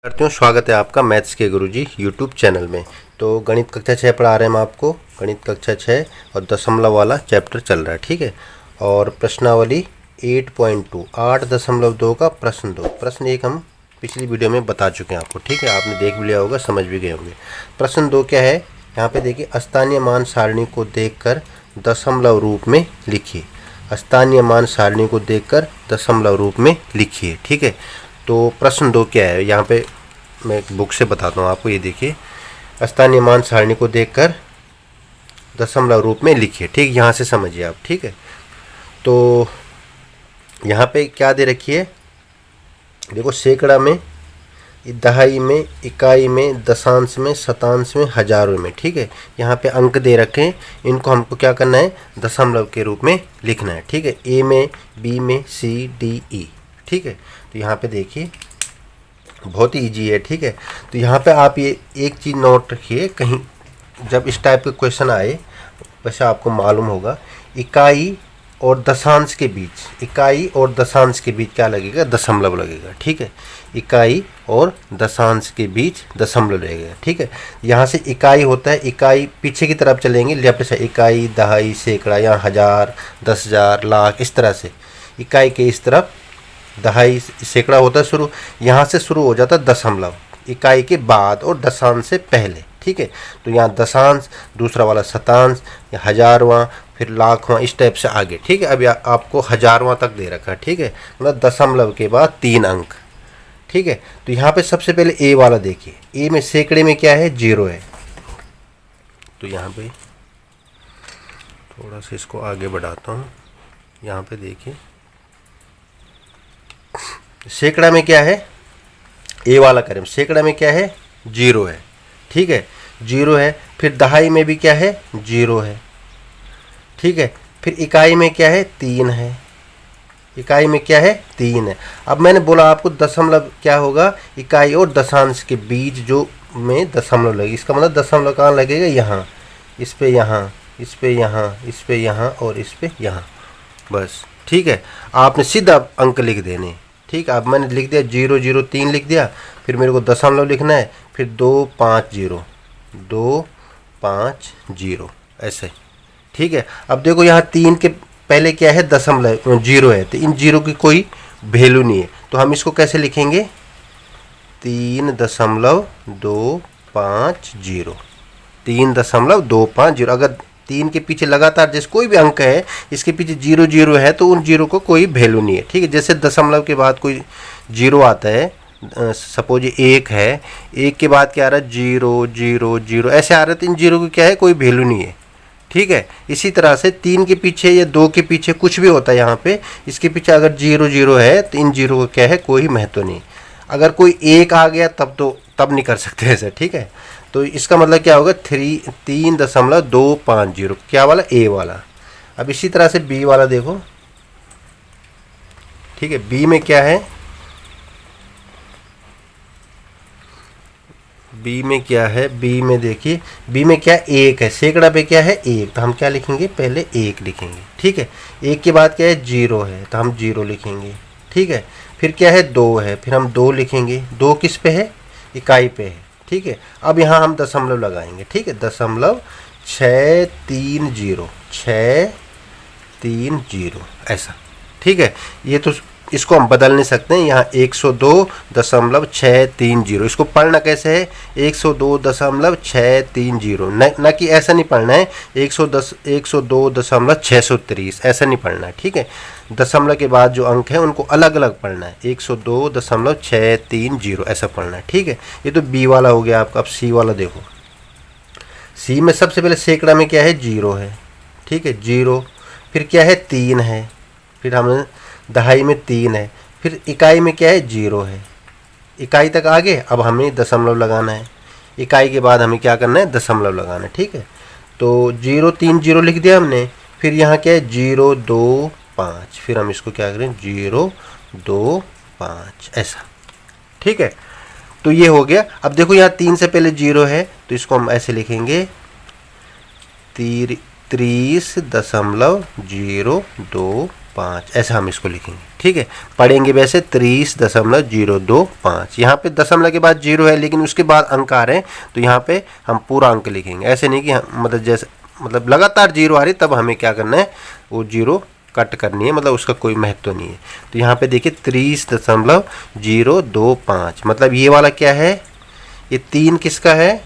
करती हूँ। स्वागत है आपका मैथ्स के गुरुजी यूट्यूब चैनल में। तो गणित कक्षा 6 पढ़ा रहे हैं हम आपको। गणित कक्षा 6 और दशमलव वाला चैप्टर चल रहा है, ठीक है। और प्रश्नावली 8.2 8.2 का प्रश्न 2। प्रश्न 1 हम पिछली वीडियो में बता चुके हैं आपको, ठीक है। आपने देख भी लिया होगा, समझ भी गए होंगे। प्रश्न 2 क्या है, यहाँ पे देखिए, स्थानीय मान सारणी को देखकर दशमलव रूप में लिखिए। स्थानीय मान सारणी को देखकर दशमलव रूप में लिखिए, ठीक है। तो प्रश्न 2 क्या है, यहाँ पे मैं एक बुक से बताता हूँ आपको। ये देखिए, स्थानीय मान सारणी को देखकर दशमलव रूप में लिखिए, ठीक। यहाँ से समझिए आप, ठीक है। तो यहाँ पे क्या दे रखी है, देखो, सैकड़ा में, दहाई में, इकाई में, दशांश में, शतांश में, हजारों में, ठीक है। यहाँ पे अंक दे रखे हैं, इनको हमको क्या करना है, दशमलव के रूप में लिखना है, ठीक है। ए में, बी में, सी, डी, ई, ठीक है। तो यहाँ पे देखिए, बहुत ही ईजी है, ठीक है। तो यहाँ पे आप ये एक चीज़ नोट रखिए, कहीं जब इस टाइप के क्वेश्चन आए, वैसे आपको मालूम होगा, इकाई और दशांश के बीच, इकाई और दशांश के बीच क्या लगेगा, दशमलव लगेगा, ठीक है। इकाई और दशांश के बीच दशमलव लगेगा, ठीक है। यहाँ से इकाई होता है, इकाई पीछे की तरफ चलेंगे, लेफ्ट से इकाई, दहाई, सैकड़ा, यहाँ हजार, 10,000, लाख, इस तरह से इकाई के इस तरफ दहाई, सैकड़ा होता है शुरू, यहाँ से शुरू हो जाता है दशमलव, इकाई के बाद और दशांश से पहले, ठीक है। तो यहाँ दशांश, दूसरा वाला शतांश, हजारवां, फिर लाखवां, इस टाइप से आगे, ठीक है। अभी आपको हजारवां तक दे रखा है, ठीक है, मतलब दशमलव के बाद 3 अंक, ठीक है। तो यहाँ पे सबसे पहले ए वाला देखिए, ए में सैकड़े में क्या है, 0 है। तो यहाँ पे थोड़ा सा इसको आगे बढ़ाता हूँ। यहाँ पे देखिए, सैकड़ा में क्या है, ए वाला करें, सैकड़ा में क्या है, 0 है, ठीक है, 0 है। फिर दहाई में भी क्या है, 0 है, ठीक है। फिर इकाई में क्या है, 3 है, इकाई में क्या है, 3 है। अब मैंने बोला आपको दशमलव क्या होगा, इकाई और दशांश के बीच जो में दशमलव लगेगा, इसका मतलब दशमलव कहाँ लगेगा, यहाँ, इस पे, यहाँ, इस पे, यहाँ, इस पे, यहाँ और इस पे, यहाँ, बस, ठीक है। आपने सीधा अंक लिख देने, ठीक है। अब मैंने लिख दिया 0 0 3 लिख दिया, फिर मेरे को दशमलव लिखना है, फिर 2 5 0 2 5 0 ऐसे, ठीक है। अब देखो, यहाँ 3 के पहले क्या है, दशमलव 0 है, तो इन 0 की कोई वैल्यू नहीं है, तो हम इसको कैसे लिखेंगे, 3.250, 3.250। अगर 3 के पीछे लगातार जैसे कोई भी अंक है, इसके पीछे 0 0 है, तो उन 0 को कोई वैल्यू नहीं है, ठीक है। जैसे दशमलव के बाद कोई 0 आता है, सपोज 1 है, 1 के बाद क्या आ रहा है, 0 0 0 ऐसे आ रहा है, तो इन 0 की क्या है, कोई वैल्यू नहीं है, ठीक है। इसी तरह से 3 के पीछे या 2 के पीछे कुछ भी होता है, यहाँ पे इसके पीछे अगर 0 0 है, तो इन 0 का क्या है, कोई महत्व नहीं। अगर कोई 1 आ गया तब नहीं कर सकते ऐसे, ठीक है। तो इसका मतलब क्या होगा, 3.250, क्या वाला, ए वाला। अब इसी तरह से बी वाला देखो, ठीक है। बी में क्या है, बी में क्या है, बी में देखिए, बी में क्या, 1 है, सैकड़ा पे क्या है, 1, तो हम क्या लिखेंगे, पहले 1 लिखेंगे, ठीक है। 1 के बाद क्या है, 0 है, तो हम 0 लिखेंगे, ठीक है। फिर क्या है, 2 है, फिर हम 2 लिखेंगे। 2 किस पे है, इकाई पे है, ठीक है। अब यहाँ हम दशमलव लगाएंगे, ठीक है, दशमलव 630 630 ऐसा, ठीक है। ये तो इसको हम बदल नहीं सकते हैं, यहाँ 102.630, इसको पढ़ना कैसे है, 102.630, न कि ऐसा नहीं पढ़ना है 102.630, ऐसा नहीं पढ़ना है, ठीक है। दशमलव के बाद जो अंक है उनको अलग अलग पढ़ना है, 102.630 ऐसा पढ़ना है, ठीक है। ये तो बी वाला हो गया आपका। अब सी वाला देखो, सी में सबसे पहले सैकड़ा में क्या है, 0 है, ठीक है, 0। फिर क्या है, 3 है, फिर हमने दहाई में 3 है, फिर इकाई में क्या है, 0 है, इकाई तक आगे। अब हमें दशमलव लगाना है, इकाई के बाद हमें क्या करना है, दशमलव लगाना है, ठीक है। तो 0 3 0 लिख दिया हमने। फिर यहाँ क्या है, 0 2 5, फिर हम इसको क्या करें, 0 2 5 ऐसा, ठीक है। तो ये हो गया। अब देखो, यहाँ 3 से पहले 0 है, तो इसको हम ऐसे लिखेंगे, 30.025 5 ऐसा हम इसको लिखेंगे। ठीक है, पढ़ेंगे वैसे 30.025। यहाँ पे दशमलव के बाद जीरो है लेकिन उसके बाद अंक आ रहे हैं तो यहाँ पे हम पूरा अंक लिखेंगे। ऐसे नहीं कि मतलब जैसे मतलब लगातार जीरो आ रही तब हमें क्या करना है, वो जीरो कट करनी है, मतलब उसका कोई महत्व नहीं है। तो यहाँ पे देखिए 30.025 मतलब ये वाला क्या है, ये 3 किसका है,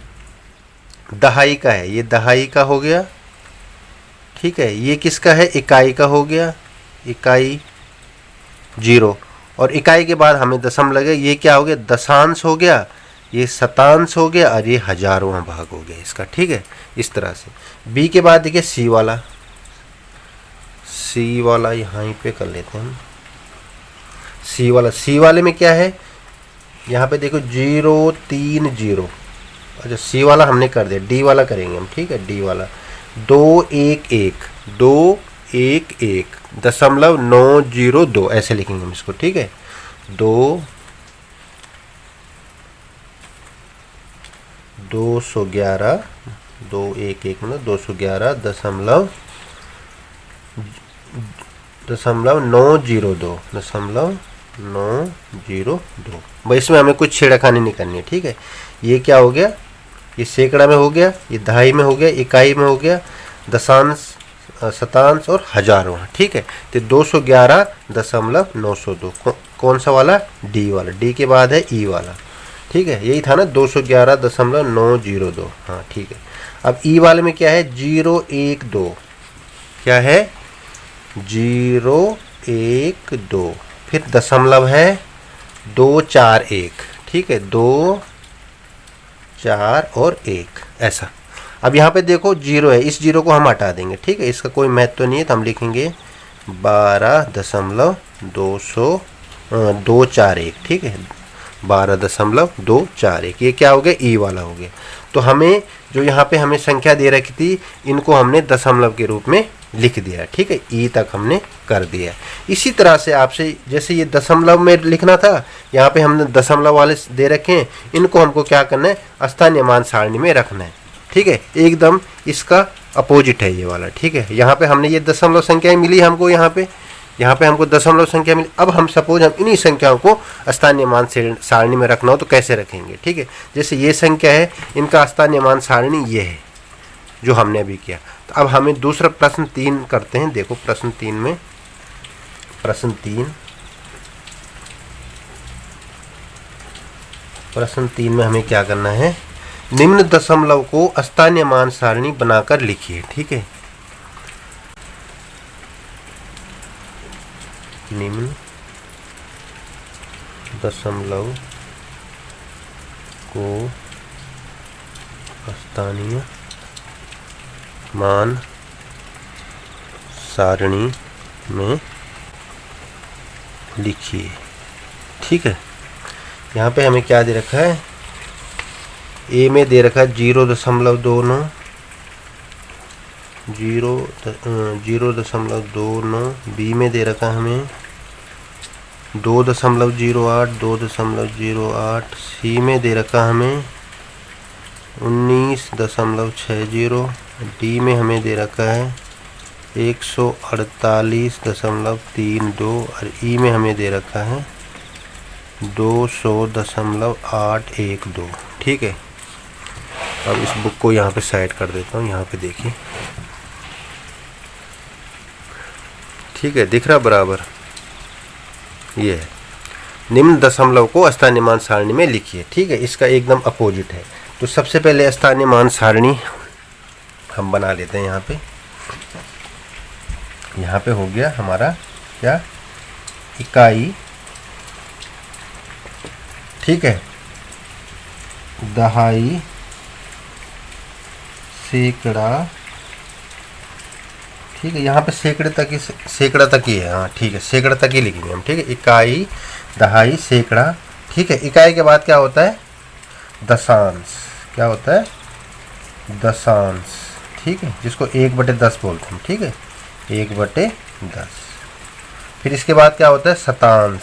दहाई का है, ये दहाई का हो गया। ठीक है, ये किसका है, इकाई का हो गया, इकाई 0, और इकाई के बाद हमें दशम लगे, ये क्या हो गया, दशांश हो गया, ये शतांश हो गया और ये हजारों भाग हो गया इसका। ठीक है, इस तरह से। बी के बाद देखिए सी वाला, सी वाला यहाँ पे कर लेते हैं हम। सी वाला, सी वाले में क्या है, यहाँ पे देखो 030। अच्छा सी वाला हमने कर दिया, डी वाला करेंगे हम। ठीक है, डी वाला 211.902 ऐसे लिखेंगे हम इसको। ठीक है, 211 मतलब 211.902 भाई, इसमें हमें कुछ छेड़खानी नहीं करनी है। ठीक है, ये क्या हो गया, ये सैकड़ा में हो गया, ये दहाई में हो गया, इकाई में हो गया, दशांश, शतांश और हजारों। ठीक है, तो 211.902 कौन सा वाला, डी वाला। डी के बाद है ई वाला। ठीक है, यही था ना 211.902। हाँ ठीक है, अब ई वाले में क्या है, 012, क्या है 012, फिर दशमलव है 241। ठीक है, 2 4 और 1 ऐसा। अब यहाँ पे देखो जीरो है, इस जीरो को हम हटा देंगे। ठीक है, इसका कोई महत्व नहीं है तो हम लिखेंगे 12.241। ठीक है, 12.241, ये क्या हो गया, ई वाला हो गया। तो हमें जो यहाँ पे हमें संख्या दे रखी थी, इनको हमने दशमलव के रूप में लिख दिया। ठीक है, ई तक हमने कर दिया। इसी तरह से आपसे जैसे ये दशमलव में लिखना था, यहाँ पे हमने दशमलव वाले दे रखे हैं, इनको हमको क्या करना है, स्थानीय मान सारणी में रखना है। ठीक है, एकदम इसका अपोजिट है ये वाला। ठीक है, यहाँ पे हमने ये दशमलव संख्याएं मिली हमको, यहाँ पे हमको दशमलव संख्या मिली। अब हम सपोज हम इन्हीं संख्याओं को स्थानीय मान सारणी में रखना हो तो कैसे रखेंगे। ठीक है, जैसे ये संख्या है, इनका स्थानीय मान सारणी ये है जो हमने अभी किया। तो अब हमें दूसरा प्रश्न 3 करते हैं। देखो प्रश्न 3 में, प्रश्न 3 में हमें क्या करना है, निम्न दशमलव को स्थानीय मान सारणी बनाकर लिखिए। ठीक है, निम्न दशमलव को स्थानीय मान सारणी में लिखिए। ठीक है, यहाँ पे हमें क्या दे रखा है, ए में दे रखा है 0.29, 0.29, बी में दे रखा है हमें 2.08, 2.08, सी में दे रखा हमें 19.60, डी में हमें दे रखा है 148.32 और ई में हमें दे रखा है 200.812। ठीक है, अब इस बुक को यहाँ पे साइड कर देता हूँ, यहाँ पे देखिए। ठीक है, दिख रहा बराबर, ये है निम्न दशमलव को स्थानीय मान सारणी में लिखिए। ठीक है, इसका एकदम अपोजिट है। तो सबसे पहले स्थानीय मान सारणी हम बना लेते हैं। यहाँ पे हो गया हमारा क्या, इकाई, ठीक है, दहाई, सैकड़ा। ठीक है, यहाँ पे सैकड़े तक ही है। हाँ ठीक है, सैकड़ा तक ही लिखेंगे हम। ठीक है, इकाई, दहाई, सैकड़ा। ठीक है, इकाई के बाद क्या होता है, दशांश। क्या होता है, दशांश। ठीक है, जिसको 1/10 बोलते हैं। ठीक है, 1/10। फिर इसके बाद क्या होता है, शतांश।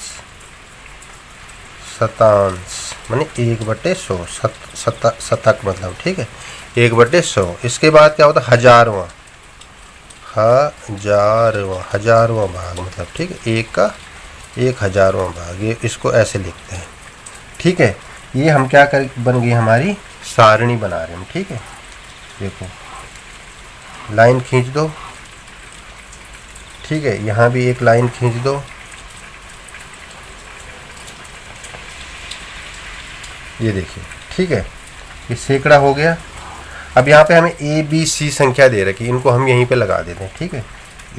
शतांश माने 1/100, शतक मतलब। ठीक है, 1/100। इसके बाद क्या होता है, हजारवां। हजारवां भाग मतलब, ठीक है, 1 का 1000वां भाग, ये इसको ऐसे लिखते हैं, ठीक है। ये हम क्या कर बन गई हमारी सारणी बना रहे हैं हम, ठीक है। देखो लाइन खींच दो, ठीक है, यहाँ भी एक लाइन खींच दो, ये देखिए, ठीक है, ये सैकड़ा हो गया। अब यहाँ पे हमें ए बी सी संख्या दे रखी, इनको हम यहीं पे लगा देते हैं, ठीक है।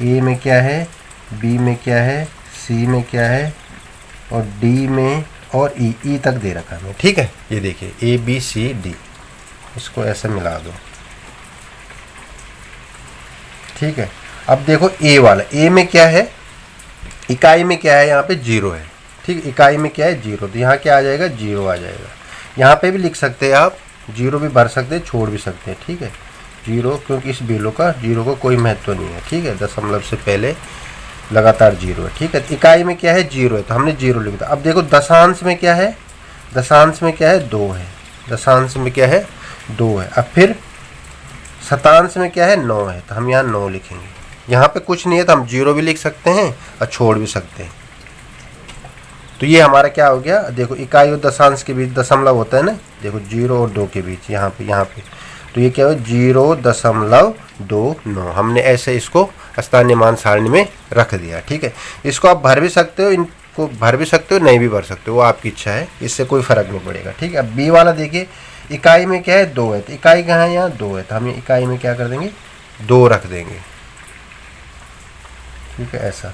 ए में क्या है, बी में क्या है, सी में क्या है, और डी में और ई तक दे रखा हमें, ठीक है। ये देखिए ए बी सी डी, इसको ऐसे मिला दो, ठीक है। अब देखो ए वाला, ए में क्या है, इकाई में क्या है, यहाँ पे 0 है, ठीक। इकाई में क्या है 0, तो यहाँ क्या आ जाएगा 0 आ जाएगा। यहाँ पे भी लिख सकते हैं आप, 0 भी भर सकते हैं, छोड़ भी सकते हैं, ठीक है। 0 क्योंकि इस बिलो का 0 को कोई महत्व नहीं है, ठीक है, दशमलव से पहले लगातार 0 है, ठीक है। इकाई में क्या है 0 है, तो हमने 0 लिख दिया। अब देखो दशांश में क्या है, दशांश में क्या है 2 है, दशांश में क्या है 2 है। अब फिर शतांश में क्या है 9 है, तो हम यहाँ 9 लिखेंगे। यहाँ पे कुछ नहीं है तो हम 0 भी लिख सकते हैं और छोड़ भी सकते हैं। तो ये हमारा क्या हो गया, देखो इकाई और दशांश के बीच दशमलव होता है ना, देखो 0 और 2 के बीच, यहाँ पे तो ये क्या हो 0.29, हमने ऐसे इसको स्थानीय मान सारणी में रख दिया, ठीक है। इसको आप भर भी सकते हो, इनको भर भी सकते हो, नहीं भी भर सकते हो, वो आपकी इच्छा है, इससे कोई फर्क नहीं पड़ेगा, ठीक है। अब बी वाला देखिए, इकाई में क्या है 2 है, तो इकाई कहाँ है, यहाँ 2 है, तो हम इकाई में क्या कर देंगे 2 रख देंगे, ठीक है, ऐसा।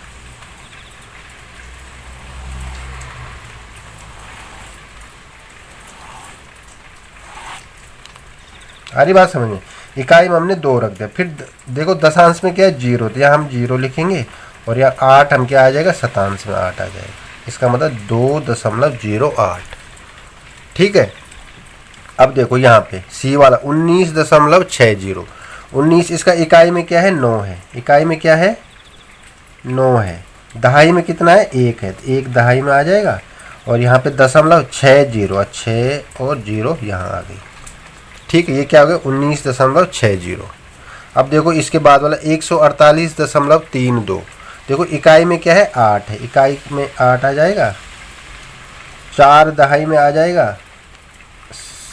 सारी बात समझ में, इकाई में हमने 2 रख दिया। फिर देखो दशांश में क्या है 0, तो यहाँ हम 0 लिखेंगे, और यहाँ 8 हम क्या आ जाएगा, शतांश में 8 आ जाएगा, इसका मतलब 2.08, ठीक है। अब देखो यहाँ पे सी वाला 19.60, 19 इसका इकाई में क्या है 9 है, इकाई में क्या है 9 है, दहाई में कितना है 1 है, तो 1 दहाई में आ जाएगा, और यहाँ पे 0.60, 6 और 0 यहाँ आ गई, ठीक है। ये क्या हो गया 19.60। अब देखो इसके बाद वाला 148.32, देखो इकाई में क्या है 8 है, इकाई में 8 आ जाएगा, 4 दहाई में आ जाएगा,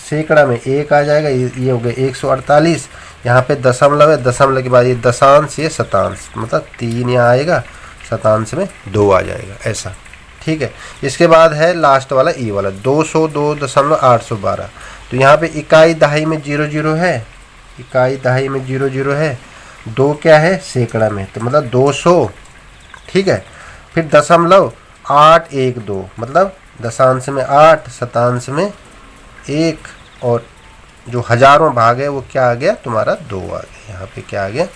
सैकड़ा में 1 आ जाएगा, ये हो गया 148। यहाँ पे दशमलव है, दशमलव के बाद ये दशांश, ये शतांश, मतलब 3 यहाँ आएगा, शतांश में 2 आ जाएगा, ऐसा, ठीक है। इसके बाद है लास्ट वाला ई वाला 202.812, तो यहाँ पे इकाई दहाई में 00 है, इकाई दहाई में 00 है, 2 क्या है सैकड़ा में, तो मतलब 200, ठीक है। फिर दशमलव 812, मतलब दशांश में 8, शतांश में 1, और जो हजारों भाग है वो क्या आ गया तुम्हारा 2 आ गया, यहाँ पे क्या आ गया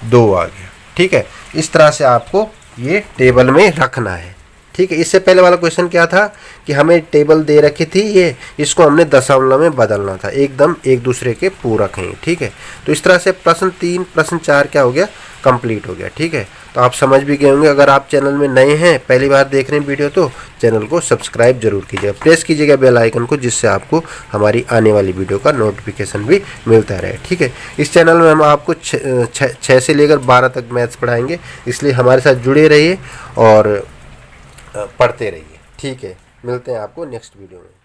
2 आ गया, ठीक है। इस तरह से आपको ये टेबल में रखना है, ठीक है। इससे पहले वाला क्वेश्चन क्या था कि हमें टेबल दे रखी थी, ये इसको हमने दशमलव में बदलना था, एकदम एक दूसरे के पूरक हैं, ठीक है। तो इस तरह से प्रश्न 3 प्रश्न 4 क्या हो गया, कंप्लीट हो गया, ठीक है। तो आप समझ भी गए होंगे। अगर आप चैनल में नए हैं, पहली बार देख रहे हैं वीडियो, तो चैनल को सब्सक्राइब जरूर कीजिएगा, प्रेस कीजिएगा बेल आइकन को, जिससे आपको हमारी आने वाली वीडियो का नोटिफिकेशन भी मिलता रहे, ठीक है। इस चैनल में हम आपको 6 से लेकर 12 तक मैथ्स पढ़ाएंगे, इसलिए हमारे साथ जुड़े रहिए और पढ़ते रहिए, ठीक है। मिलते हैं आपको नेक्स्ट वीडियो में।